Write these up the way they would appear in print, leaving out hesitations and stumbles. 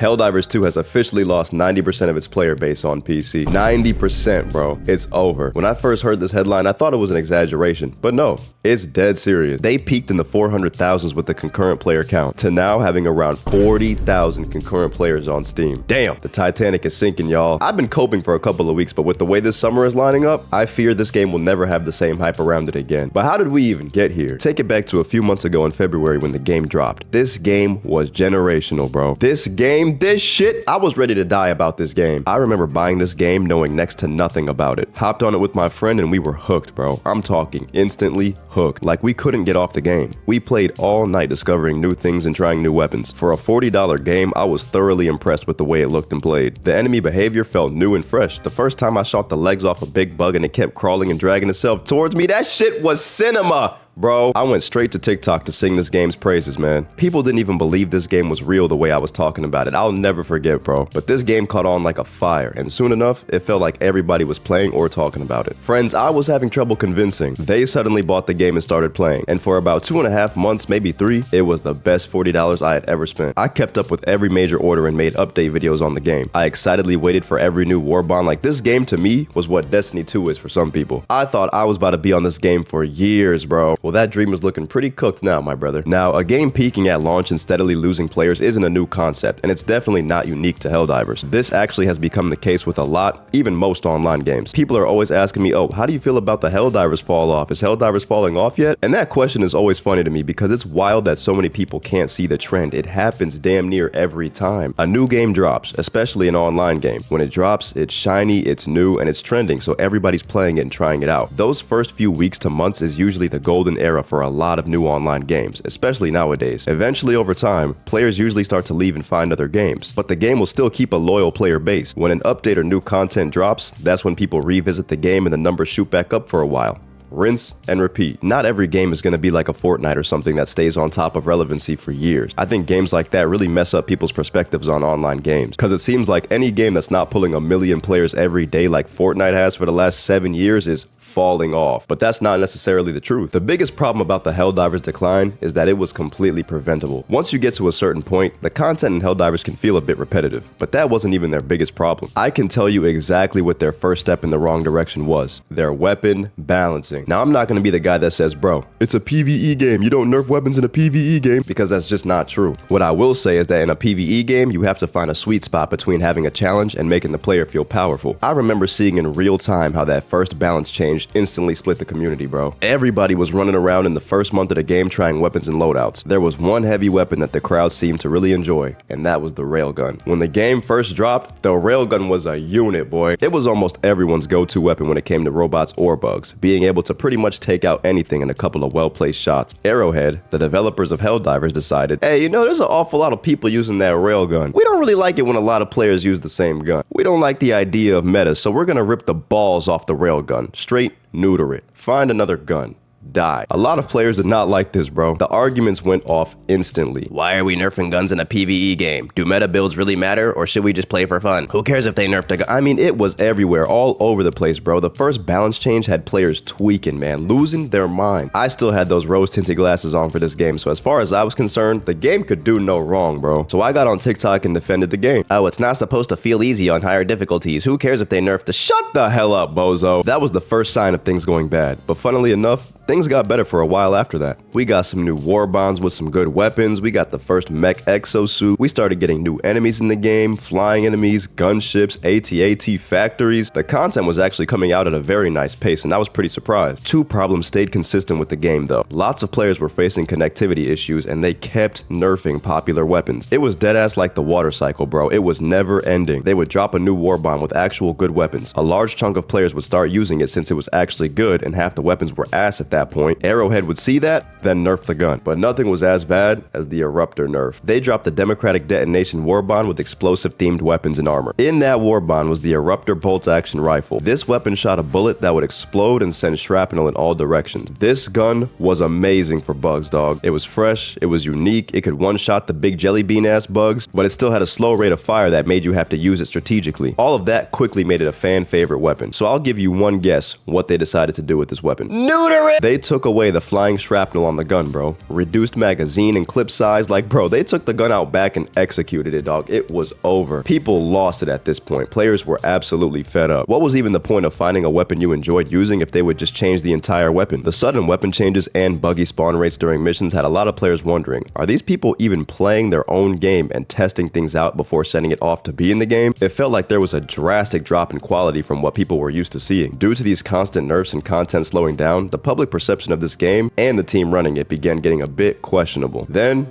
Helldivers 2 has officially lost 90% of its player base on PC. 90%, bro. It's over. When I first heard this headline, I thought it was an exaggeration, but no, it's dead serious. They peaked in the 400,000s with the concurrent player count, to now having around 40,000 concurrent players on Steam. Damn, the Titanic is sinking, y'all. I've been coping for a couple of weeks, but with the way this summer is lining up, I fear this game will never have the same hype around it again. But how did we even get here? Take it back to a few months ago in February when the game dropped. This game was generational, bro. This shit, I was ready to die about this game. I remember buying this game knowing next to nothing about it. Hopped on it with my friend and we were hooked, bro. I'm talking instantly hooked. Like we couldn't get off the game. We played all night discovering new things and trying new weapons. For a $40 game, I was thoroughly impressed with the way it looked and played. The enemy behavior felt new and fresh. The first time I shot the legs off a big bug and it kept crawling and dragging itself towards me, that shit was cinema. Bro, I went straight to TikTok to sing this game's praises, man. People didn't even believe this game was real the way I was talking about it. I'll never forget, bro. But this game caught on like a fire, and soon enough, it felt like everybody was playing or talking about it. Friends I was having trouble convincing, they suddenly bought the game and started playing. And for about 2.5 months, maybe 3, it was the best $40 I had ever spent. I kept up with every major order and made update videos on the game. I excitedly waited for every new war bond. Like this game to me was what Destiny 2 is for some people. I thought I was about to be on this game for years, bro. Well, that dream is looking pretty cooked now, my brother. Now, a game peaking at launch and steadily losing players isn't a new concept, and it's definitely not unique to Helldivers. This actually has become the case with a lot, even most online games. People are always asking me, oh, how do you feel about the Helldivers fall off? Is Helldivers falling off yet? And that question is always funny to me because it's wild that so many people can't see the trend. It happens damn near every time. A new game drops, especially an online game. When it drops, it's shiny, it's new, and it's trending, so everybody's playing it and trying it out. Those first few weeks to months is usually the golden era for a lot of new online games, especially nowadays. Eventually, over time, players usually start to leave and find other games, but the game will still keep a loyal player base. When an update or new content drops, that's when people revisit the game and the numbers shoot back up for a while. Rinse and repeat. Not every game is going to be like a Fortnite or something that stays on top of relevancy for years. I think games like that really mess up people's perspectives on online games, because it seems like any game that's not pulling 1 million players every day like Fortnite has for the last 7 years is falling off. But that's not necessarily the truth. The biggest problem about the Helldivers decline is that it was completely preventable. Once you get to a certain point, the content in Helldivers can feel a bit repetitive, but that wasn't even their biggest problem. I can tell you exactly what their first step in the wrong direction was: their weapon balancing. Now, I'm not going to be the guy that says, bro, it's a PvE game, you don't nerf weapons in a PvE game, because that's just not true. What I will say is that in a PvE game, you have to find a sweet spot between having a challenge and making the player feel powerful. I remember seeing in real time how that first balance change instantly split the community, bro. Everybody was running around in the first month of the game trying weapons and loadouts. There was one heavy weapon that the crowd seemed to really enjoy, and that was the railgun. When the game first dropped, the railgun was a unit, boy. It was almost everyone's go-to weapon when it came to robots or bugs, being able to pretty much take out anything in a couple of well-placed shots. Arrowhead, the developers of Helldivers, decided, hey, you know, there's an awful lot of people using that railgun. We don't really like it when a lot of players use the same gun. We don't like the idea of meta, so we're gonna rip the balls off the railgun. Straight neuter it. Find another gun. Die. A lot of players did not like this, bro. The arguments went off instantly. Why are we nerfing guns in a PvE game? Do meta builds really matter, or should we just play for fun? Who cares if they nerfed a gun? I mean, it was everywhere, all over the place, bro. The first balance change had players tweaking, man, losing their mind. I still had those rose-tinted glasses on for this game, so as far as I was concerned, the game could do no wrong, bro. So I got on TikTok and defended the game. Oh, it's not supposed to feel easy on higher difficulties. Who cares if they nerfed the— Shut the hell up, bozo. That was the first sign of things going bad. But funnily enough, things got better for a while after that. We got some new war bonds with some good weapons. We got the first mech exosuit. We started getting new enemies in the game, flying enemies, gunships, AT-AT factories. The content was actually coming out at a very nice pace, and I was pretty surprised. Two problems stayed consistent with the game, though. Lots of players were facing connectivity issues, and they kept nerfing popular weapons. It was deadass like the water cycle, bro. It was never ending. They would drop a new war bond with actual good weapons. A large chunk of players would start using it since it was actually good, and half the weapons were ass at that point. Arrowhead would see that, then nerf the gun. But nothing was as bad as the Eruptor nerf. They dropped the Democratic Detonation Warbond with explosive-themed weapons and armor. In that warbond was the Eruptor bolt-action rifle. This weapon shot a bullet that would explode and send shrapnel in all directions. This gun was amazing for bugs, dog. It was fresh, it was unique, it could one-shot the big jelly bean-ass bugs, but it still had a slow rate of fire that made you have to use it strategically. All of that quickly made it a fan-favorite weapon. So I'll give you one guess what they decided to do with this weapon. Neuter it! They took away the flying shrapnel on the gun, bro. Reduced magazine and clip size. Like, bro, they took the gun out back and executed it, dog. It was over. People lost it at this point. Players were absolutely fed up. What was even the point of finding a weapon you enjoyed using if they would just change the entire weapon? The sudden weapon changes and buggy spawn rates during missions had a lot of players wondering, are these people even playing their own game and testing things out before sending it off to be in the game? It felt like there was a drastic drop in quality from what people were used to seeing. Due to these constant nerfs and content slowing down, the public perception of this game and the team running it began getting a bit questionable. Then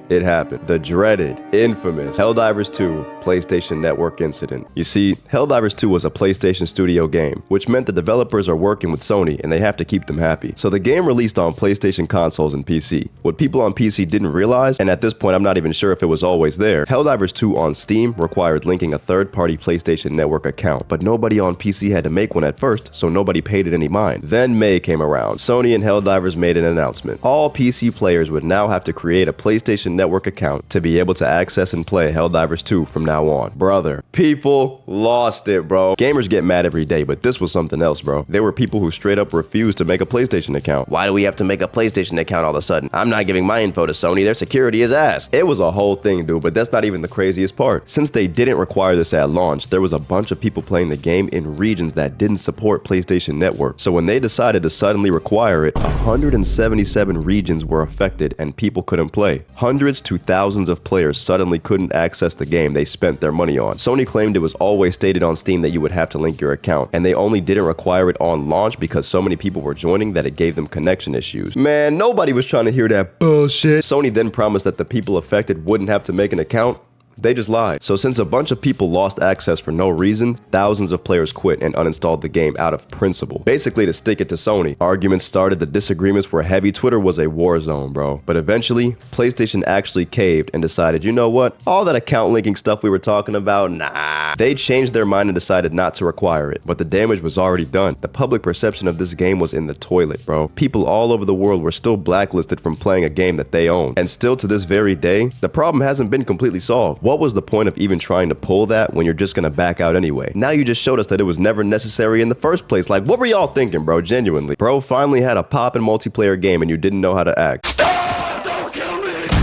it happened. The dreaded, infamous Helldivers 2 PlayStation Network incident. You see, Helldivers 2 was a PlayStation Studio game, which meant the developers are working with Sony and they have to keep them happy. So the game released on PlayStation consoles and PC. What people on PC didn't realize, and at this point I'm not even sure if it was always there, Helldivers 2 on Steam required linking a third-party PlayStation Network account, but nobody on PC had to make one at first, so nobody paid it any mind. Then May came around. Sony and Helldivers made an announcement. All PC players would now have to create a PlayStation Network account to be able to access and play Helldivers 2 from now on. Brother, people lost it, bro. Gamers get mad every day, but this was something else, bro. There were people who straight up refused to make a PlayStation account. Why do we have to make a PlayStation account all of a sudden? I'm not giving my info to Sony. Their security is ass. It was a whole thing, dude, but that's not even the craziest part. Since they didn't require this at launch, there was a bunch of people playing the game in regions that didn't support PlayStation Network. So when they decided to suddenly require it, 177 regions were affected and people couldn't play. Hundreds to thousands of players suddenly couldn't access the game they spent their money on. Sony claimed it was always stated on Steam that you would have to link your account, and they only didn't require it on launch because so many people were joining that it gave them connection issues. Man, nobody was trying to hear that bullshit. Sony then promised that the people affected wouldn't have to make an account. They just lied. So since a bunch of people lost access for no reason, thousands of players quit and uninstalled the game out of principle. Basically to stick it to Sony. Arguments started, the disagreements were heavy, Twitter was a war zone, bro. But eventually, PlayStation actually caved and decided, you know what? All that account linking stuff we were talking about, nah. They changed their mind and decided not to require it. But the damage was already done. The public perception of this game was in the toilet, bro. People all over the world were still blacklisted from playing a game that they own. And still to this very day, the problem hasn't been completely solved. What was the point of even trying to pull that when you're just gonna back out anyway? Now you just showed us that it was never necessary in the first place. Like, what were y'all thinking, bro? Genuinely. Bro finally had a poppin' multiplayer game and you didn't know how to act.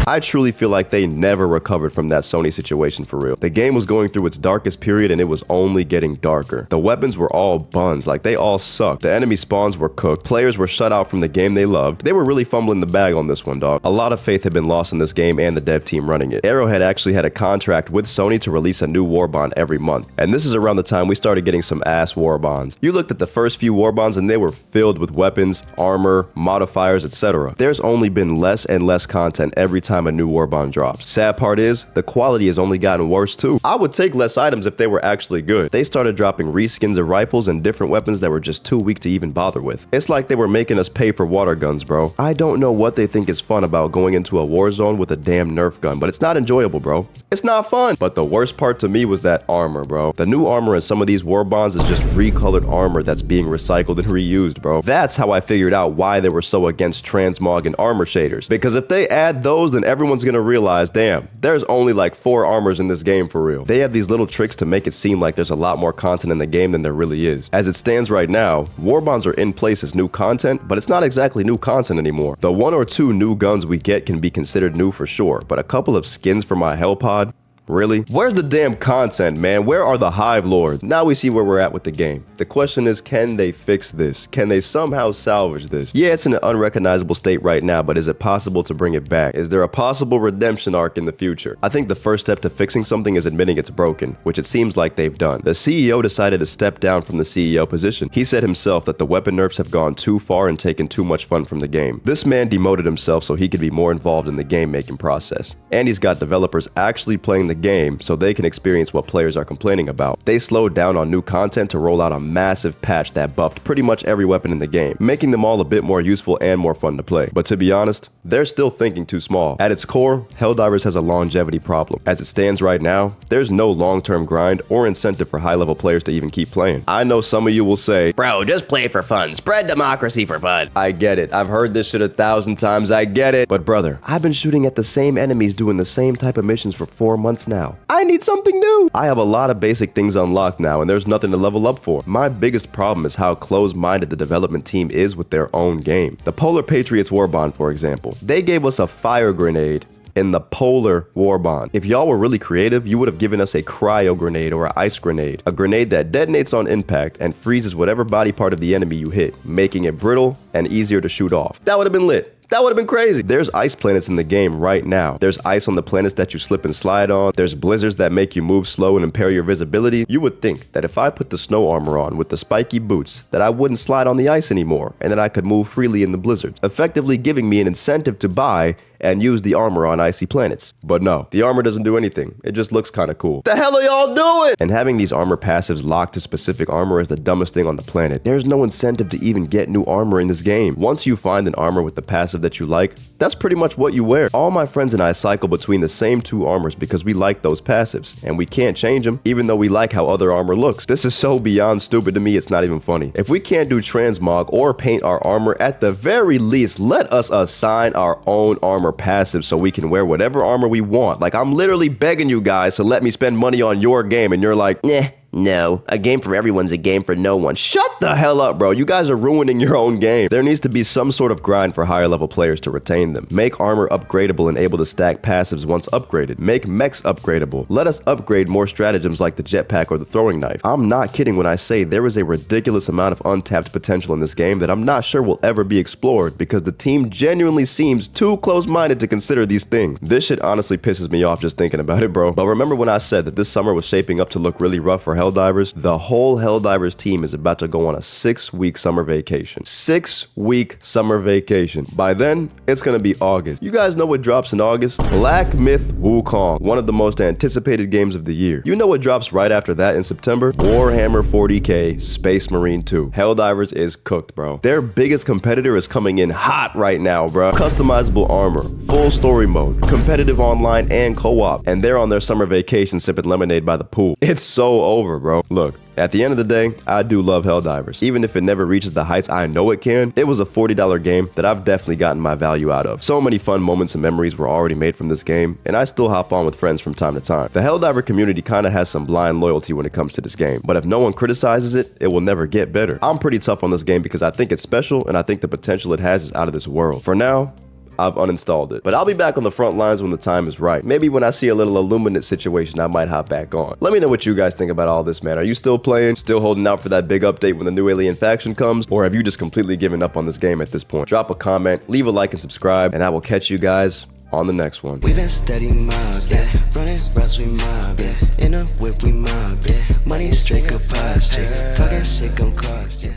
I truly feel like they never recovered from that Sony situation for real. The game was going through its darkest period and it was only getting darker. The weapons were all buns, like they all sucked. The enemy spawns were cooked. Players were shut out from the game they loved. They were really fumbling the bag on this one, dog. A lot of faith had been lost in this game and the dev team running it. Arrowhead actually had a contract with Sony to release a new war bond every month. And this is around the time we started getting some ass war bonds. You looked at the first few war bonds and they were filled with weapons, armor, modifiers, etc. There's only been less and less content every time a new war bond drops. Sad part is, the quality has only gotten worse too. I would take less items if they were actually good. They started dropping reskins of rifles and different weapons that were just too weak to even bother with. It's like they were making us pay for water guns, bro. I don't know what they think is fun about going into a war zone with a damn Nerf gun, but it's not enjoyable, bro. It's not fun. But the worst part to me was that armor, bro. The new armor in some of these war bonds is just recolored armor that's being recycled and reused, bro. That's how I figured out why they were so against transmog and armor shaders. Because if they add those, then everyone's gonna realize, damn, there's only like 4 armors in this game for real. They have these little tricks to make it seem like there's a lot more content in the game than there really is. As it stands right now, war bonds are in place as new content, but it's not exactly new content anymore. The 1 or 2 new guns we get can be considered new for sure, but a couple of skins for my Hell Pod? Really? Where's the damn content, man? Where are the Hive Lords? Now we see where we're at with the game. The question is, can they fix this? Can they somehow salvage this? Yeah, it's in an unrecognizable state right now, but is it possible to bring it back? Is there a possible redemption arc in the future? I think the first step to fixing something is admitting it's broken, which it seems like they've done. The CEO decided to step down from the CEO position. He said himself that the weapon nerfs have gone too far and taken too much fun from the game. This man demoted himself so he could be more involved in the game making process. And he's got developers actually playing the game so they can experience what players are complaining about. They slowed down on new content to roll out a massive patch that buffed pretty much every weapon in the game, making them all a bit more useful and more fun to play. But to be honest, they're still thinking too small. At its core, Helldivers has a longevity problem. As it stands right now, there's no long-term grind or incentive for high-level players to even keep playing. I know some of you will say, bro, just play for fun. Spread democracy for fun. I get it. I've heard this shit 1,000 times. I get it. But brother, I've been shooting at the same enemies doing the same type of missions for 4 months What's now? I need something new. I have a lot of basic things unlocked now, and there's nothing to level up for. My biggest problem is how closed-minded the development team is with their own game. The Polar Patriots War Bond, for example. They gave us a fire grenade in the Polar War Bond. If y'all were really creative, you would have given us a cryo grenade or an ice grenade, a grenade that detonates on impact and freezes whatever body part of the enemy you hit, making it brittle and easier to shoot off. That would have been lit. That would have been crazy. There's ice planets in the game right now. There's ice on the planets that you slip and slide on. There's blizzards that make you move slow and impair your visibility. You would think that if I put the snow armor on with the spiky boots, that I wouldn't slide on the ice anymore and that I could move freely in the blizzards, effectively giving me an incentive to buy and use the armor on icy planets. But no, the armor doesn't do anything. It just looks kind of cool. The hell are y'all doing? And having these armor passives locked to specific armor is the dumbest thing on the planet. There's no incentive to even get new armor in this game. Once you find an armor with the passive that you like, that's pretty much what you wear. All my friends and I cycle between the same two armors because we like those passives, and we can't change them even though we like how other armor looks. This is so beyond stupid to me, it's not even funny. If we can't do transmog or paint our armor, at the very least, let us assign our own armor passive so we can wear whatever armor we want. Like, I'm literally begging you guys to let me spend money on your game, and you're like, nah. No, a game for everyone's a game for no one. Shut the hell up, bro. You guys are ruining your own game. There needs to be some sort of grind for higher level players to retain them. Make armor upgradable and able to stack passives once upgraded. Make mechs upgradable. Let us upgrade more stratagems like the jetpack or the throwing knife. I'm not kidding when I say there is a ridiculous amount of untapped potential in this game that I'm not sure will ever be explored because the team genuinely seems too close-minded to consider these things. This shit honestly pisses me off just thinking about it, bro. But remember when I said that this summer was shaping up to look really rough for Helldivers? The whole Helldivers team is about to go on a 6-week summer vacation. 6-week summer vacation. By then, it's gonna be August. You guys know what drops in August? Black Myth Wukong, one of the most anticipated games of the year. You know what drops right after that in September? Warhammer 40k Space Marine 2. Helldivers is cooked, bro. Their biggest competitor is coming in hot right now, bro. Customizable armor, full story mode, competitive online and co-op, and they're on their summer vacation sipping lemonade by the pool. It's so over, bro. Look, at the end of the day, I do love Helldivers. Even if it never reaches the heights I know it can, it was a $40 game that I've definitely gotten my value out of. So many fun moments and memories were already made from this game, and I still hop on with friends from time to time. The Helldiver community kinda has some blind loyalty when it comes to this game, but if no one criticizes it, it will never get better. I'm pretty tough on this game because I think it's special, and I think the potential it has is out of this world. For now, I've uninstalled it. But I'll be back on the front lines when the time is right. Maybe when I see a little Illuminate situation, I might hop back on. Let me know what you guys think about all this, man. Are you still playing? Still holding out for that big update when the new alien faction comes? Or have you just completely given up on this game at this point? Drop a comment, leave a like and subscribe, and I will catch you guys on the next one. We've been steady mob, yeah. Running routes, we mob, yeah. In a whip, we mob, yeah. Money straight up past, yeah. Talking shit gon' cost, yeah.